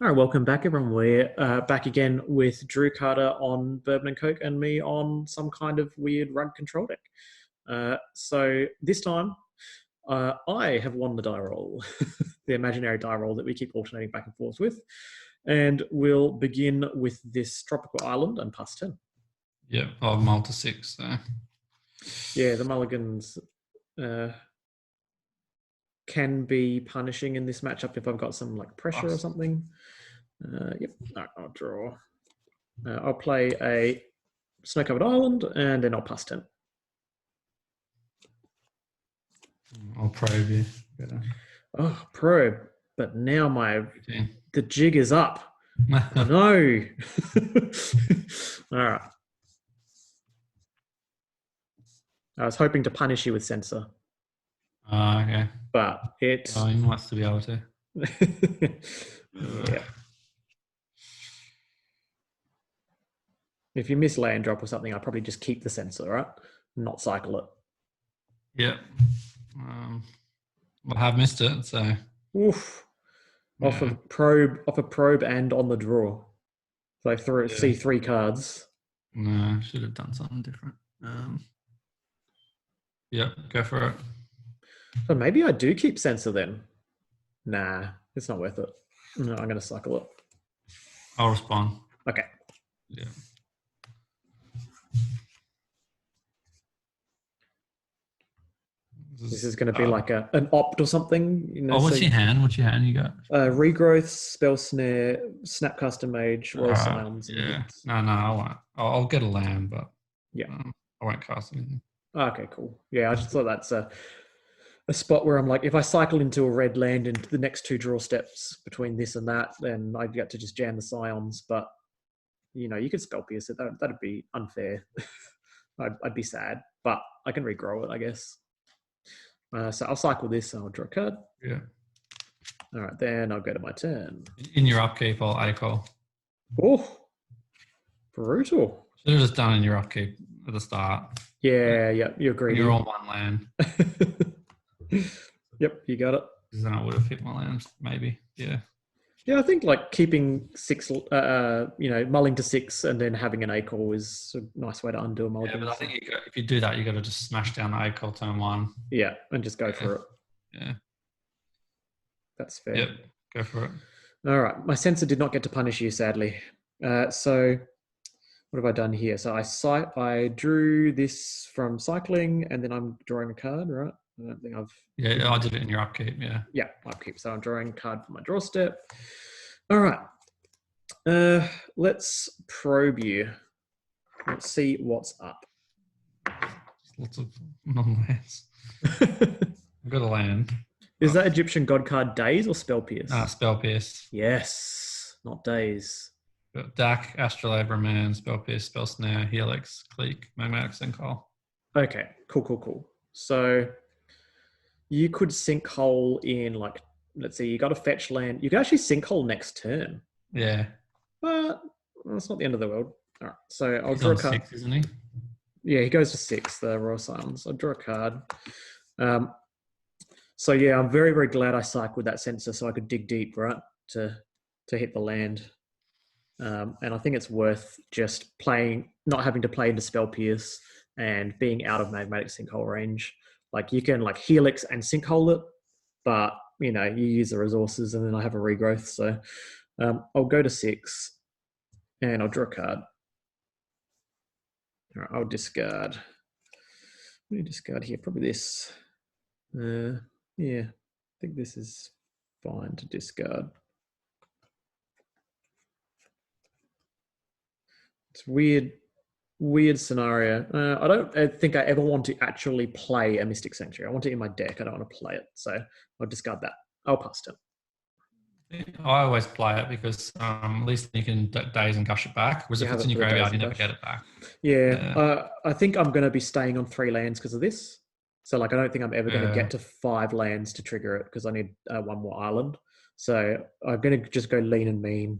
All right, welcome back, everyone. We're back again with Drew Carter on Bourbon and Coke and me on some kind of weird rug control deck. So this time, I have won the die roll, the imaginary die roll that we keep alternating back and forth with. And we'll begin with this tropical island and pass 10. Yeah, I've mulled to 6. So. Yeah, the mulligans can be punishing in this matchup if I've got some like pressure or something. Yep, I'll draw. I'll play a snow-covered island and then I'll pass 10. I'll probe you. Oh, probe. But now the jig is up. Oh, no. All right. I was hoping to punish you with Censor. Okay. But it... Oh, you must be able to. Yeah. If you miss land drop or something, I'll probably just keep the Censor, right? Not cycle it. Yeah. I have missed it, so. Oof. Yeah. Off a probe and on the draw. So I see 3 cards. No, I should have done something different. Yeah, go for it. So maybe I do keep Censor then. Nah, it's not worth it. No, I'm going to cycle it. I'll respond. Okay. Yeah. This is going to be like an opt or something. You know, what's your hand? What's your hand you got? Regrowth, Spell Snare, Snapcaster Mage, Royal Scions. Yeah. No, I won't. I'll get a land, but yeah, I won't cast anything. Okay, cool. Yeah, I just thought that's a spot where I'm like, if I cycle into a red land into the next 2 draw steps between this and that, then I'd get to just jam the Scions. But, you know, you could Spell Pierce it. That'd be unfair. I'd be sad. But I can regrow it, I guess. So I'll cycle this and I'll draw a card. Yeah. All right, then I'll go to my turn. In your upkeep, I'll ACOL. Oh, brutal. Should have just done in your upkeep at the start. Yeah, you're greedy. You're on 1 land. Yep, you got it. Because then I would have hit my lands, maybe. Yeah. Yeah, I think like keeping 6, mulling to 6 and then having an ACOL is a nice way to undo a mulligan. Yeah, but I think if you do that, you got to just smash down the ACOL turn 1. Yeah, and just go for it. Yeah. That's fair. Yep, go for it. All right, my Censor did not get to punish you, sadly. So what have I done here? So I drew this from cycling and then I'm drawing a card, right? I don't think I've... Yeah, I did it in your upkeep, yeah. Yeah, upkeep. So I'm drawing a card for my draw step. All right. Let's probe you. Let's see what's up. Lots of non-lands. I've got a land. Is that Egyptian God card Days or Spell Pierce? Spell Pierce. Yes, not Days. Got Dack, Astrolabe, Remand, Spell Pierce, Spell Snare, Helix, Clique, Magmatic Sinkhole. Okay, cool. So you could Sinkhole in like, let's see, you got a fetch land. You could actually Sinkhole next turn. Yeah. But that's not the end of the world. All right, so I'll He's draw a on card. 6, isn't he? Yeah, he goes to 6, the Royal Scions. I'll draw a card. So yeah, I'm very, very glad I cycled that Censor so I could dig deep, right, to hit the land. And I think it's worth just not having to play into Spell Pierce and being out of Magmatic Sinkhole range. Like you can like Helix and Sinkhole it, but you know, you use the resources and then I have a regrowth. So I'll go to 6 and I'll draw a card. All right, I'll discard. Let me discard here, probably this. Yeah, I think this is fine to discard. It's weird scenario. I don't think I ever want to actually play a Mystic Sanctuary. I want it in my deck. I don't want to play it. So I'll discard that. I'll pass it. I always play it because at least you can daze and gush it back. Whereas if it's in your graveyard, you never get it back. Yeah, I think I'm going to be staying on 3 lands because of this. So like, I don't think I'm ever going to get to 5 lands to trigger it because I need 1 more island. So I'm going to just go lean and mean,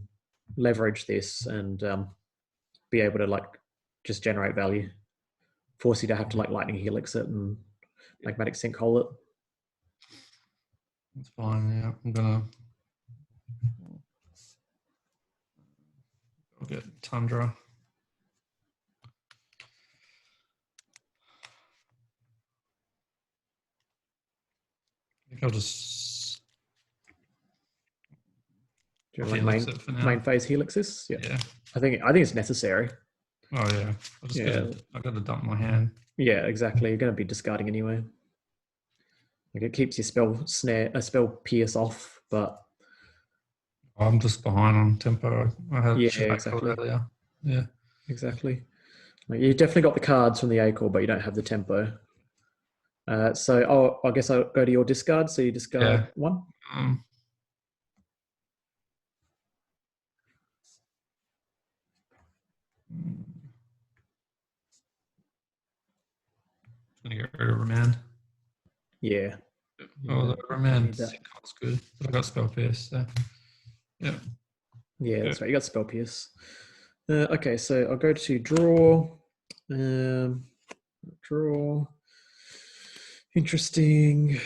leverage this and be able to like just generate value. Force you to have to like Lightning Helix it and Magmatic Sinkhole it. That's fine, yeah. I'm going to get Tundra. I think I'll just. Do you like main phase Helixes? Yeah. I think it's necessary. Oh yeah. I got to dump my hand. Yeah, exactly. You're going to be discarding anyway. Like it keeps your spell pierce off, but I'm just behind on tempo. I had exactly. earlier. Yeah, exactly. Like you definitely got the cards from the A-core, but you don't have the tempo. So I guess I'll go to your discard. So you discard one. Gonna get rid of Remand. Yeah. Oh, the Remand Sinkhole's good, but I got Spell Pierce, so yeah. Yeah, that's right. You got Spell Pierce. Okay, so I'll go to draw. Draw. Interesting. What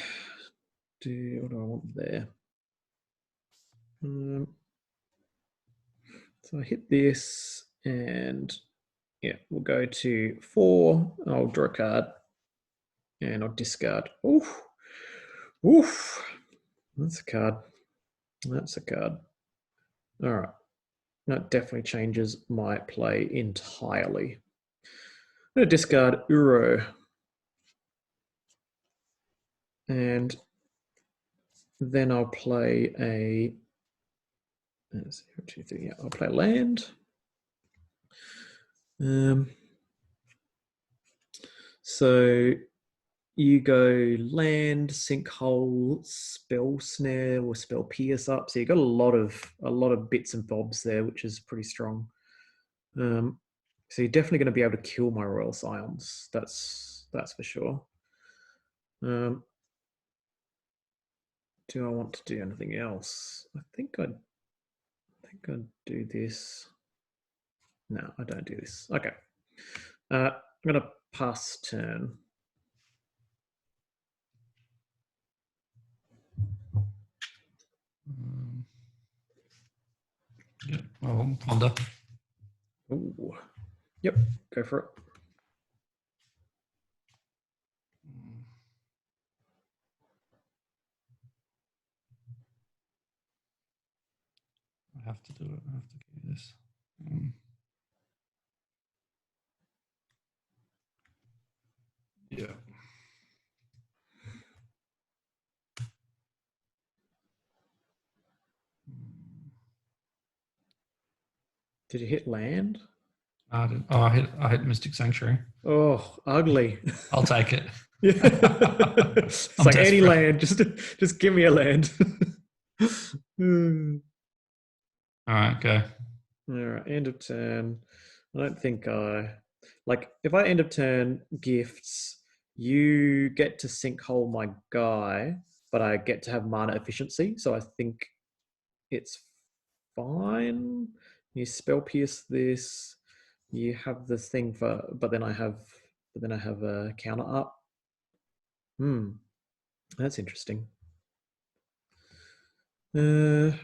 do I want there? So I hit this, and yeah, we'll go to 4. I'll draw a card, and I'll discard. Oof. That's a card. That's a card. All right. That definitely changes my play entirely. I'm going to discard Uro. And then I'll play a... Let's see, 1, 2, 3. Yeah, I'll play a land. So you go land, sinkhole, spell snare, or spell pierce up. So you got a lot of bits and bobs there, which is pretty strong. So you're definitely going to be able to kill my Royal Scions. That's for sure. Do I want to do anything else? I think I'd do this. No, I don't do this. Okay. I'm going to pass turn. Yeah, I'll ponder. Ooh. Yep, go for it. I have to do it. I have to do this. Yeah. Did you hit land? I didn't. Oh, I hit Mystic Sanctuary. Oh, ugly. I'll take it. It's like desperate. Any land, just give me a land. All right, go. All right, end of turn. I don't think if I end of turn gifts, you get to sinkhole my guy, but I get to have mana efficiency. So I think it's fine. You spell pierce this. You have the thing but then I have a counter up. That's interesting. It's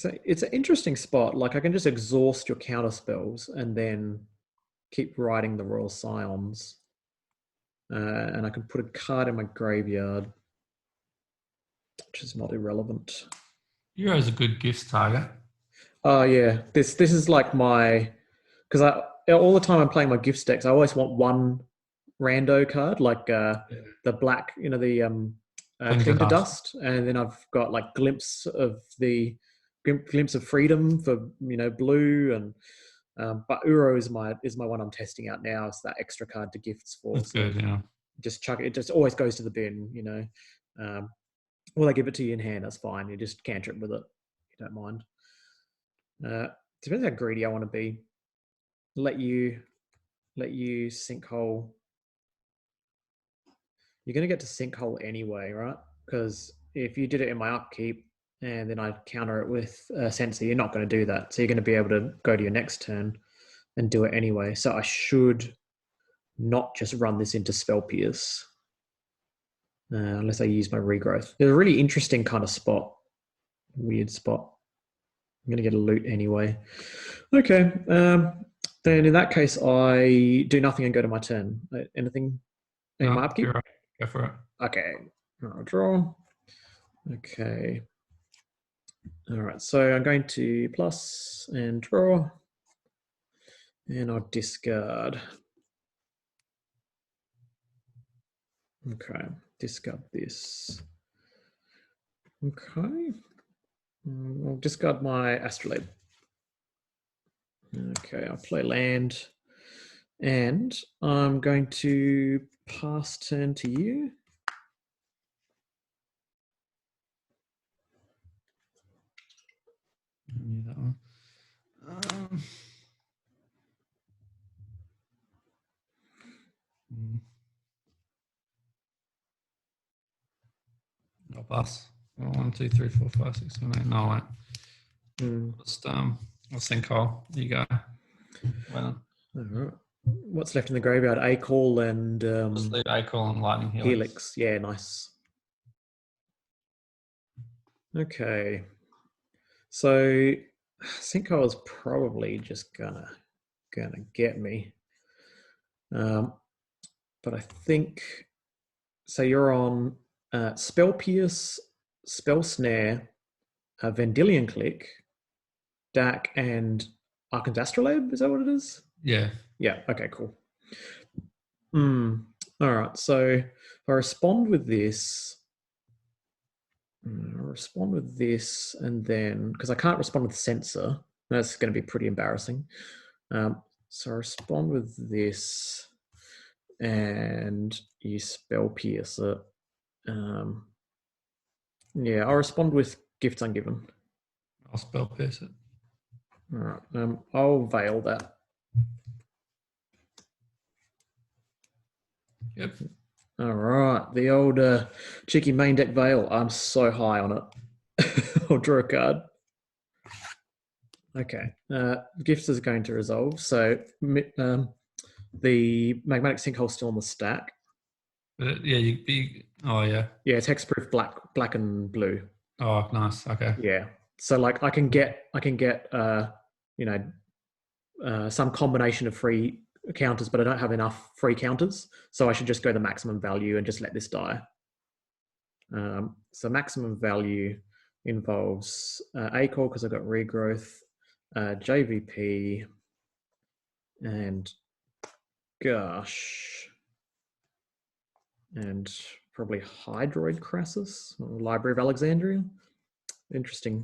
an interesting spot. Like I can just exhaust your counter spells and then keep riding the Royal Scions. And I can put a card in my graveyard, which is not irrelevant. Uro is a good gifts target. Oh yeah, this is like my, because all the time I'm playing my gift decks, I always want one rando card, like the black, the Cling to Dust, and then I've got like glimpse of freedom for blue, and but Uro is my one I'm testing out now. It's that extra card to gifts for. That's good, yeah. Just chuck it. It just always goes to the bin, Well, they give it to you in hand. That's fine. You just cantrip with it. You don't mind. Depends how greedy I want to be. Let you sinkhole. You're going to get to sinkhole anyway, right? Because if you did it in my upkeep and then I counter it with Censor, you're not going to do that. So you're going to be able to go to your next turn and do it anyway. So I should not just run this into Spell Pierce unless I use my regrowth. It's a really interesting kind of spot. Weird spot. going to get a loot anyway. Okay. Then in that case, I do nothing and go to my turn. Anything? Any No, my upkeep? you're right. Go for it. Okay. I'll draw. Okay. All right. So I'm going to plus and draw. And I'll discard. Okay. Discard this. Okay. I'll discard my Astrolabe. Okay, I'll play land. And I'm going to pass turn to you. That one. I'll pass. 1, 2, 3, 4, 5, 6, 7, 8. No, I won't. Just, I'll sinkhole. You go. Well, all right. What's left in the graveyard? A-Call and just leave A-Call and Lightning Helix. Helix. Yeah, nice. Okay. So Sinkhole is probably just gonna get me. But I think so. You're on Spell Pierce, Spell Snare, Vendilion Clique, Dack, and Arcan's Astrolabe. Is that what it is? Yeah. Yeah. Okay. Cool. All right. So if I respond with this, and then because I can't respond with Censor, that's going to be pretty embarrassing. So I respond with this, and you Spell Pierce it. Yeah, I'll respond with Gifts Ungiven. I'll Spell Pierce it. All right. I'll Veil that. Yep. All right. The old cheeky main deck Veil. I'm so high on it. I'll draw a card. Okay. Gifts is going to resolve. So the Magmatic Sinkhole still on the stack. Yeah, oh yeah. Yeah, it's hexproof black and blue. Oh, nice. Okay. Yeah. So like I can get some combination of free counters, but I don't have enough free counters, so I should just go the maximum value and just let this die. So maximum value involves A-Call because I've got regrowth, JVP, and gosh, and probably Hydroid Crassus, or Library of Alexandria. Interesting.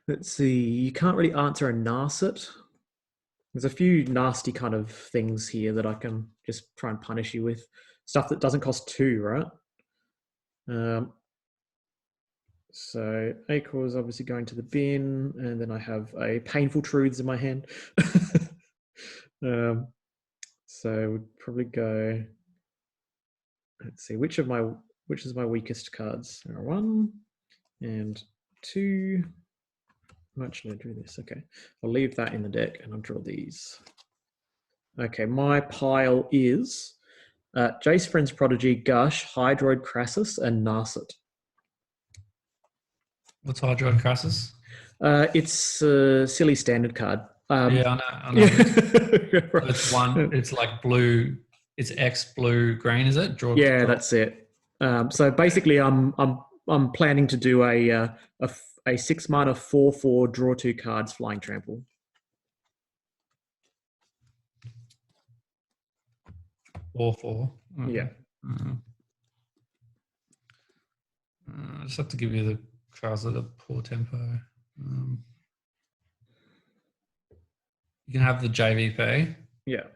Let's see. You can't really answer a Narset. There's a few nasty kind of things here that I can just try and punish you with. Stuff that doesn't cost 2, right? So A-Core is obviously going to the bin, and then I have a Painful Truths in my hand. So we'd probably go. Let's see, which is my weakest cards? 1 and 2. Actually, I drew this. Okay, I'll leave that in the deck and I'll draw these. Okay, my pile is Jace Friend's Prodigy, Gush, Hydroid Crassus, and Narset. What's Hydroid Crassus? It's a silly standard card. Yeah, I know. It's one. It's like blue. It's X blue green, is it? Yeah, that's it. So basically, I'm planning to do a 6-mana 4/4 draw 2 cards flying trample. Four. Okay. Yeah. I just have to give you the cards at a poor tempo. You can have the JVP. Yeah.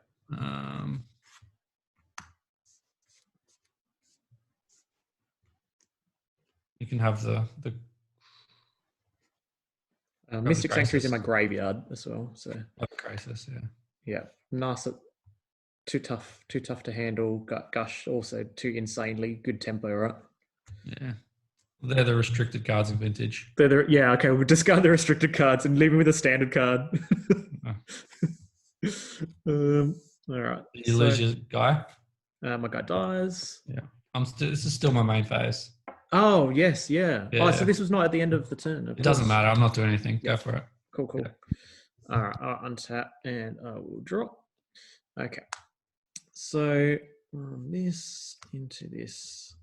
You can have the Mystic Sanctuary's in my graveyard as well. So Crisis, yeah. Yeah. Narset, too tough to handle. Gush also too insanely good tempo, right? Yeah. They're the restricted cards in Vintage. Yeah, okay, we'll discard the restricted cards and leave them with a standard card. All right. Lose your guy? My guy dies. Yeah. This is still my main phase. Oh, yes, yeah. Yeah, Oh, so this was not at the end of the turn. it doesn't matter. I'm not doing anything. Yeah. Go for it. Cool, cool. Yeah. All right, I'll untap and I will draw. Okay. So this into this.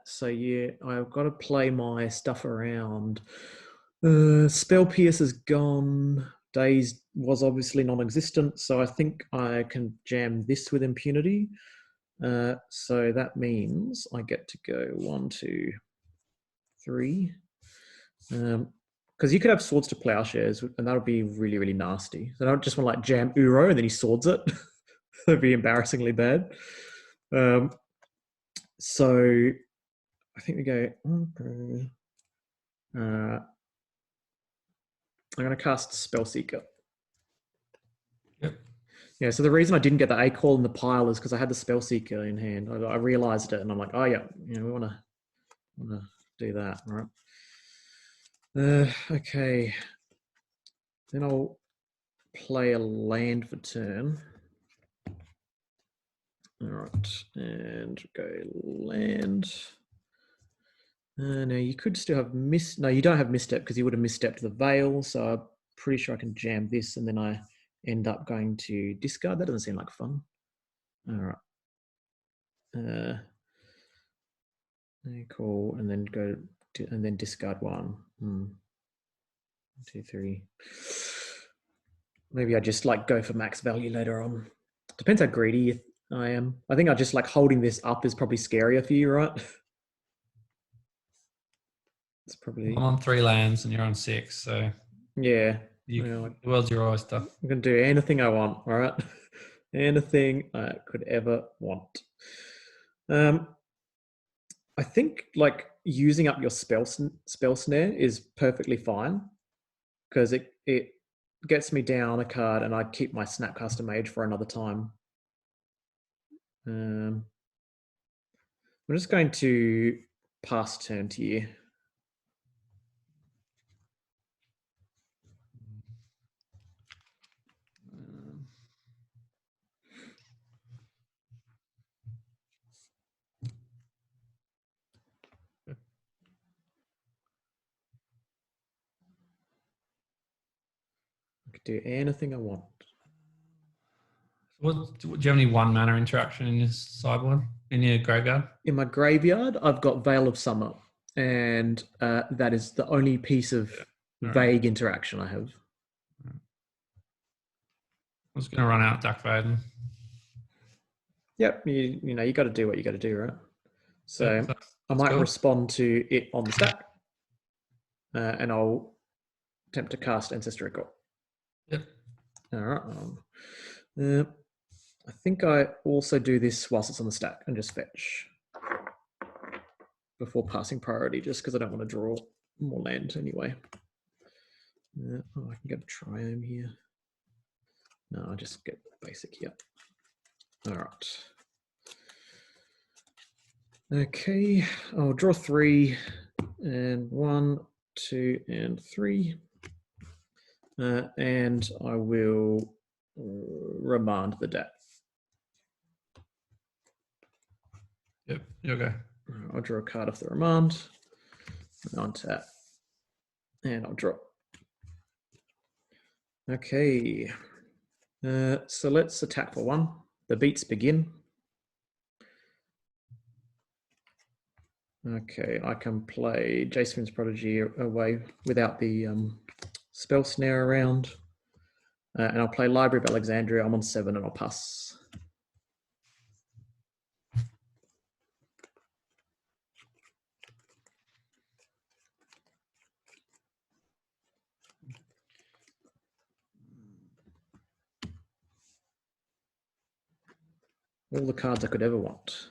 So yeah, I've got to play my stuff around. Spell Pierce is gone. Dazed was obviously non-existent, so I think I can jam this with impunity. So that means I get to go 1, 2, 3. Because you could have Swords to Plowshares, and that would be really, really nasty. So I don't just want to like jam Uro and then he swords it. That'd be embarrassingly bad. So I think we go. I'm going to cast Spellseeker. Yep. Yeah, so the reason I didn't get the A-Call in the pile is because I had the Spellseeker in hand. I realized it, and I'm like, oh yeah, we want to do that, all right? Okay. Then I'll play a land for turn. All right, and go land. Now you could still have no, you don't have Misstep because you would have misstepped the Veil, so I'm pretty sure I can jam this, and then I end up going to discard. That doesn't seem like fun. All right. Cool, and then go to, and then discard 1. 1, 2, 3. Maybe I just like go for max value later on. Depends how greedy I am. I think I just like holding this up is probably scarier for you, right? It's probably. I'm on 3 lands and you're on 6, so yeah. the world's your oyster. I'm gonna do anything I want. All right, anything I could ever want. I think like using up your spell snare is perfectly fine because it gets me down a card and I keep my Snapcaster Mage for another time. I'm just going to pass turn to you. I could do anything I want. Do you have any 1 mana interaction in your sideboard, in your graveyard? In my graveyard, I've got Veil of Summer, and that is the only piece of vague interaction I have. I was going to run out Dack Fayden. Yep, you know you got to do what you got to do, right? So yeah, I might respond to it on the stack, and I'll attempt to cast Ancestral Recall. Yep. All right. I think I also do this whilst it's on the stack and just fetch before passing priority, just because I don't want to draw more land anyway. I can get a Triome here. No, I'll just get basic here. All right. Okay, I'll draw 3 and 1, 2, and 3. And I will remand the debt. Yep, you're okay. I'll draw a card off the remand. On tap. And I'll draw. Okay. So let's attack for 1. The beats begin. Okay, I can play Jacefin's Prodigy away without the spell snare around. And I'll play Library of Alexandria. I'm on 7 and I'll pass. All the cards I could ever want.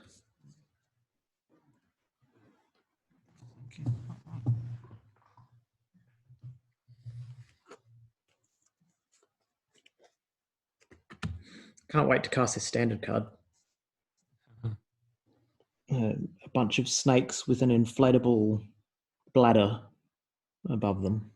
Can't wait to cast this standard card. A bunch of snakes with an inflatable bladder above them.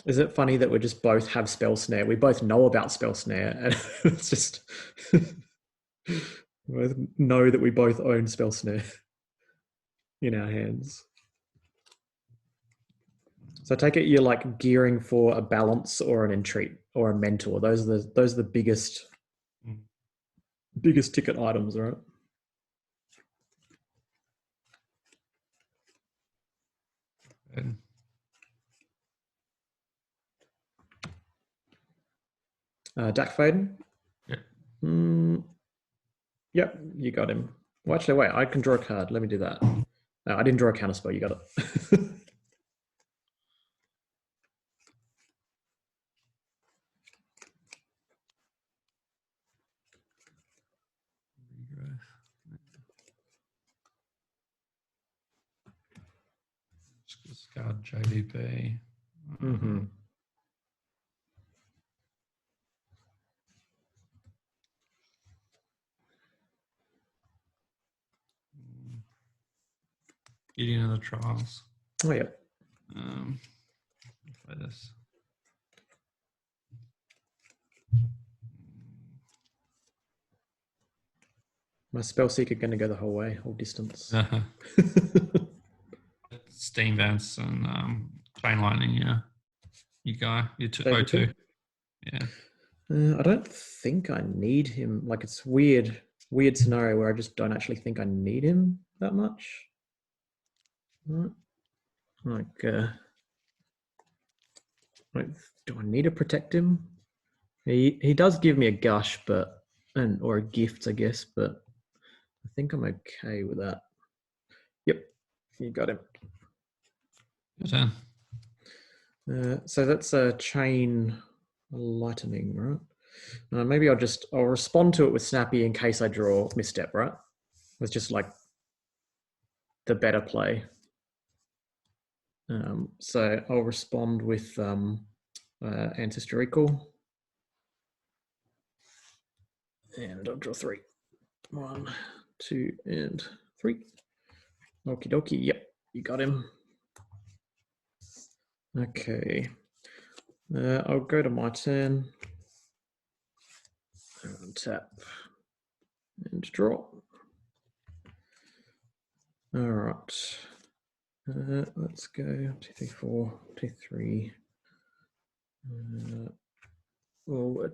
Is it funny that we just both have Spell Snare? We both know about Spell Snare, and it's just we both know that we both own Spell Snare in our hands. So I take it you're like gearing for a balance or an entreat or a mentor. Those are the biggest ticket items, right? Good. Dack Fayden? Yep. Yep, you got him. Well, actually, wait, I can draw a card. Let me do that. No, I didn't draw a counterspell. You got it. Discard JVP. Mm-hmm. Getting into the trials. Oh, yeah. Play this. My Spellseeker going to go the whole way, whole distance. Steam Dance and Chain Lightning, yeah. You go. You're 2-0-2. Yeah. I don't think I need him. Like, it's weird scenario where I just don't actually think I need him that much. Like, do I need to protect him? He does give me a gush, or a gift, I guess, but I think I'm okay with that. Yep, you got him. Your turn. So that's a chain lightning, right? Maybe I'll respond to it with Snappy in case I draw Misstep, right? It's just like the better play. So I'll respond with Ancestral Recall. And I'll draw 3. 1, 2, and 3. Okie dokie. Yep, you got him. Okay. I'll go to my turn. And tap. And draw. All right. Let's go 2, 3, 4, 2, 3. We'll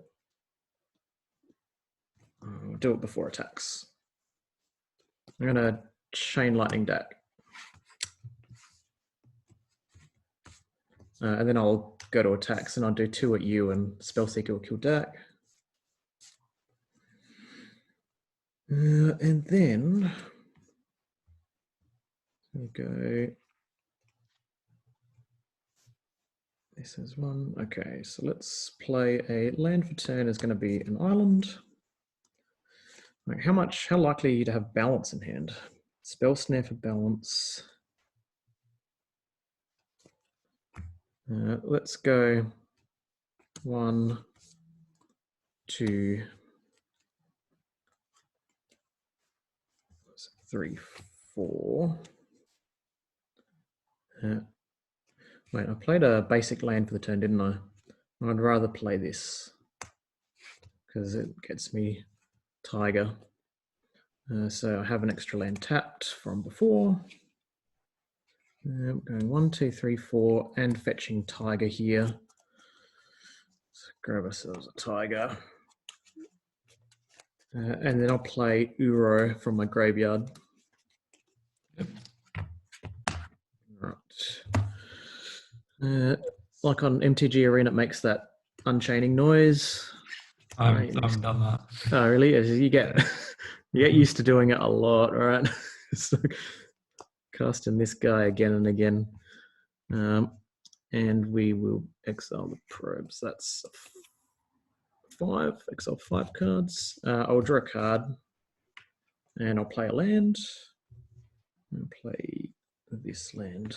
do it before attacks. I'm gonna Chain Lightning Dack. And then I'll go to attacks and I'll do 2 at you and Spellseeker will kill Dack. And then we'll go. This is 1. Okay, so let's play a land for turn is going to be an island. Right, how likely are you to have balance in hand? Spell Snare for balance. Let's go 1, 2, 3, 4. Wait, I played a basic land for the turn, didn't I? I'd rather play this because it gets me Tiger. So I have an extra land tapped from before. I'm going 1, 2, 3, 4, and fetching Tiger here. Let's grab ourselves a Tiger. And then I'll play Uro from my graveyard. Yep. Right. Like on MTG Arena, it makes that unchaining noise. I haven't done that. Oh, really? You get used to doing it a lot, right? So casting this guy again and again. And we will exile the probes. That's 5. Exile 5 cards. I'll draw a card. And I'll play a land. And play this land.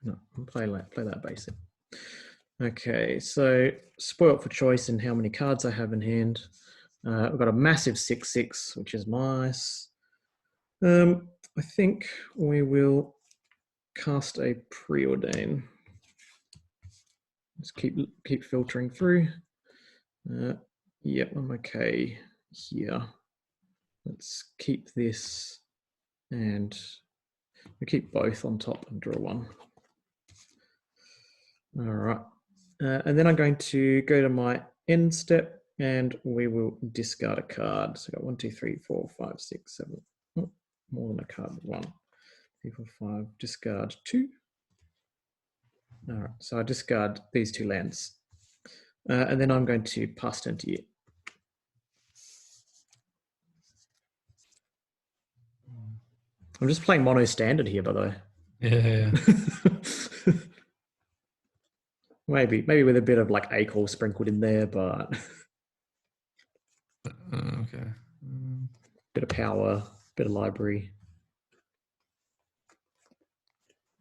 No, I'll play that basic. Okay, so spoilt for choice in how many cards I have in hand. I've got a massive 6/6, which is nice. I think we will cast a Preordain. Just keep filtering through. Yep, I'm okay here. Let's keep this, and we keep both on top and draw one. All right, and then I'm going to go to my end step, and we will discard a card. So I got 1, 2, 3, 4, 5, 6, 7. Oh, more than a card. 1, 3, 4, 5. Discard 2. All right, so I discard these 2 lands, and then I'm going to pass turn to you. I'm just playing mono standard here, by the way. Yeah. maybe with a bit of like Acol sprinkled in there, but okay. Bit of power, bit of library.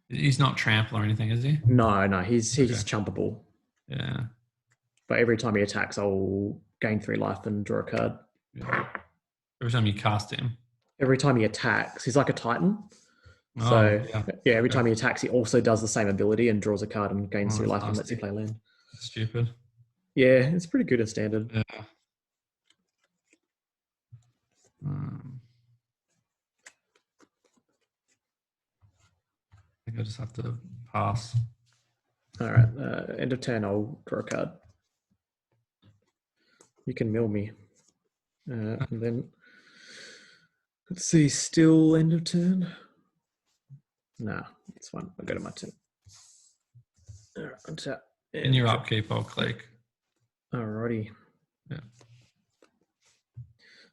He's not trample or anything, is he? No, he's chumpable. Yeah. But every time he attacks, I'll gain 3 life and draw a card. Yeah. Every time you cast him. Every time he attacks, he's like a Titan. Oh, So yeah, every time he attacks, he also does the same ability and draws a card and gains 3 life and lets you play land. Stupid. Yeah, it's pretty good in standard. Yeah. I think I just have to pass. All right, end of turn, I'll draw a card. You can mill me. And then, let's see, still end of turn? Nah, it's fine. I'll go to my turn. All right, untap. In your upkeep, I'll click. Alrighty. Yeah.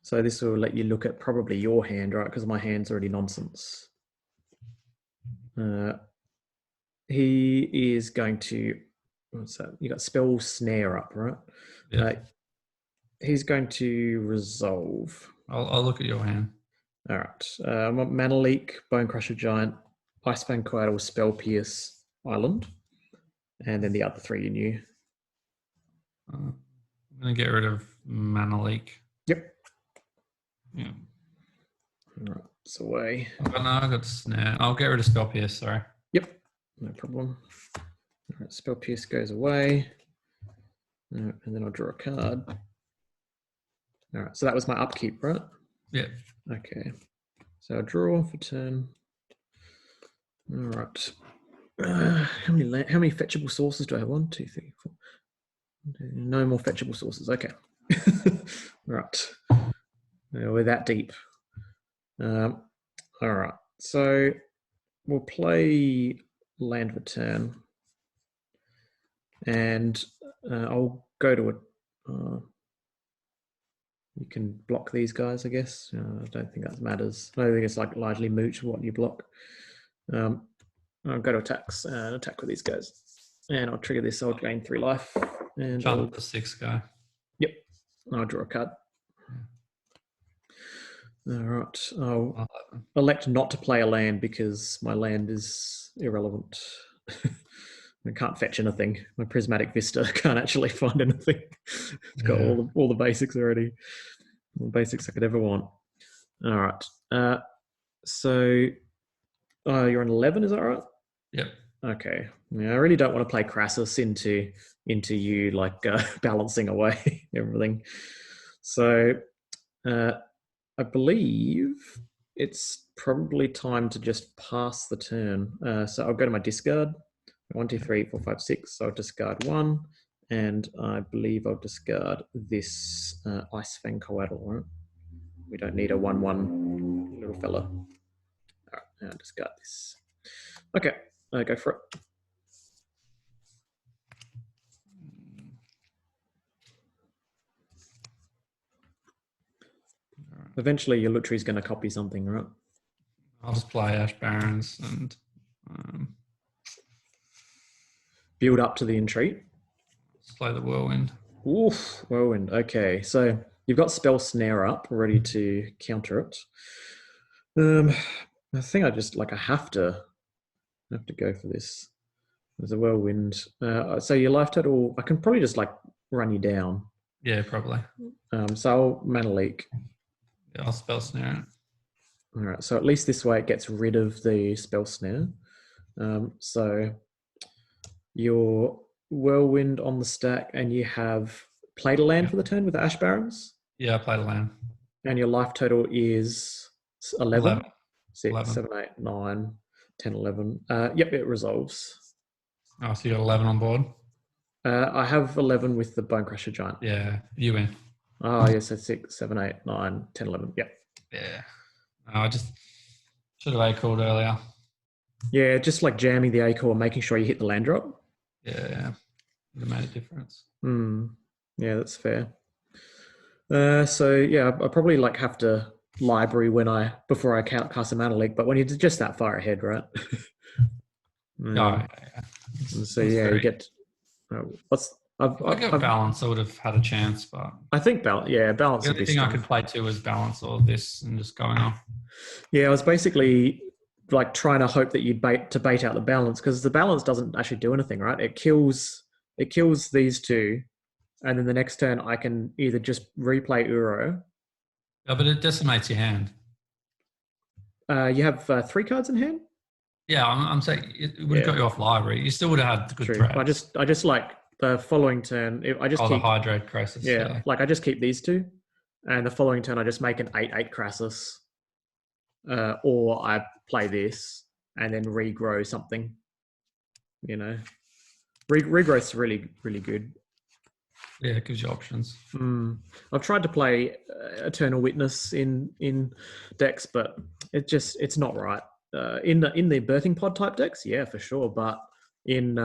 So this will let you look at probably your hand, right? Because my hand's already nonsense. He is going to, what's that? You got spell snare up, right? Yeah. He's going to resolve. I'll look at your hand. All right. Mana Leak, Bonecrusher Giant, Ice-fang Coatl, Spell Pierce, Island, and then the other 3 you knew. I'm going to get rid of Mana Leak. Yep. Yeah. All right. It's away. Oh, no, I got Snare. I'll get rid of Spell Pierce, sorry. Yep. No problem. All right. Spell Pierce goes away. And then I'll draw a card. All right. So that was my upkeep, right? Yeah. Okay. So I draw for turn. All right. How many fetchable sources do I have? 1, 2, 3, 4. No more fetchable sources. Okay. Right. We're that deep. All right. So we'll play land return, and I'll go to a. You can block these guys, I guess. I don't think that matters. I think it's like largely moot what you block. I'll go to attacks and attack with these guys. And I'll trigger this, I'll gain 3 life. And Jump the 6 guy. Yep. I'll draw a card. All right. I'll elect not to play a land because my land is irrelevant. I can't fetch anything. My Prismatic Vista can't actually find anything. It's got all the basics already. All the basics I could ever want. All right. So you're on 11, is that right? Yep. Okay. Yeah, I really don't want to play Crassus into you like balancing away everything. So I believe it's probably time to just pass the turn. So I'll go to my discard. 1, 2, 3, 4, 5, 6. So I'll discard 1, and I believe I'll discard this Ice-fang Coatl. Right? We don't need a 1/1 little fella. All right, now discard this. Okay, go for it. Eventually, your Luttri's going to copy something, right? I'll just play Ash Barrens and build up to the entreat. Let's play the Whirlwind. Oof, Whirlwind. Okay, so you've got Spell Snare up, ready to counter it. I think I have to go for this. There's a Whirlwind. So your life total, I can probably just like run you down. Yeah, probably. So I'll Mana Leak. Yeah, I'll Spell Snare. All right, so at least this way it gets rid of the Spell Snare. So your Whirlwind on the stack, and you have played a land for the turn with the Ash Barrens. Yeah, I played a land. And your life total is 11? 11. 6, 11. 7, 8, 9, 10, 11. Yep, it resolves. Oh, so you got 11 on board? I have 11 with the Bonecrusher Giant. Yeah, you win. Oh, yes, so 6, 7, 8, 9, 10, 11. Yep. Yeah. No, I just should have A-called earlier. Yeah, just like jamming the A-core and making sure you hit the land drop. Yeah, it made a difference. Yeah, that's fair. So yeah, I probably like have to library before I cast a Mana Leak, but when you're just that far ahead, right? Yeah. So yeah, you get If I got balance, I would have had a chance, but I think balance. The only thing I could play to was balance all of this and just going off. Yeah, I was basically like trying to hope that you'd bait out the balance, because the balance doesn't actually do anything, right? It kills these two, and then the next turn I can either just replay Uro. Yeah, but it decimates your hand. You have 3 cards in hand. Yeah, I'm saying it would have got you off library. You still would have had the good threat. I just like the following turn. I just keep the Hydrate Crisis. Yeah, like I just keep these two, and the following turn I just make an 8/8 Crassus, or I play this and then regrow something. You know, regrowth's really good. Yeah, it gives you options. I've tried to play Eternal Witness in decks, but it's not right. In the Birthing Pod type decks, yeah, for sure. But in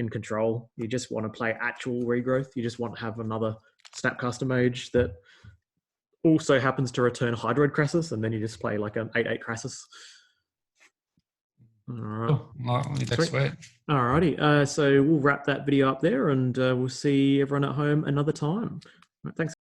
Control, you just want to play actual regrowth. You just want to have another Snapcaster Mage that also happens to return Hydroid Crassus, and then you just play like an 8/8 Crassus. All right. Sweet. Alrighty. So we'll wrap that video up there, and we'll see everyone at home another time. Thanks.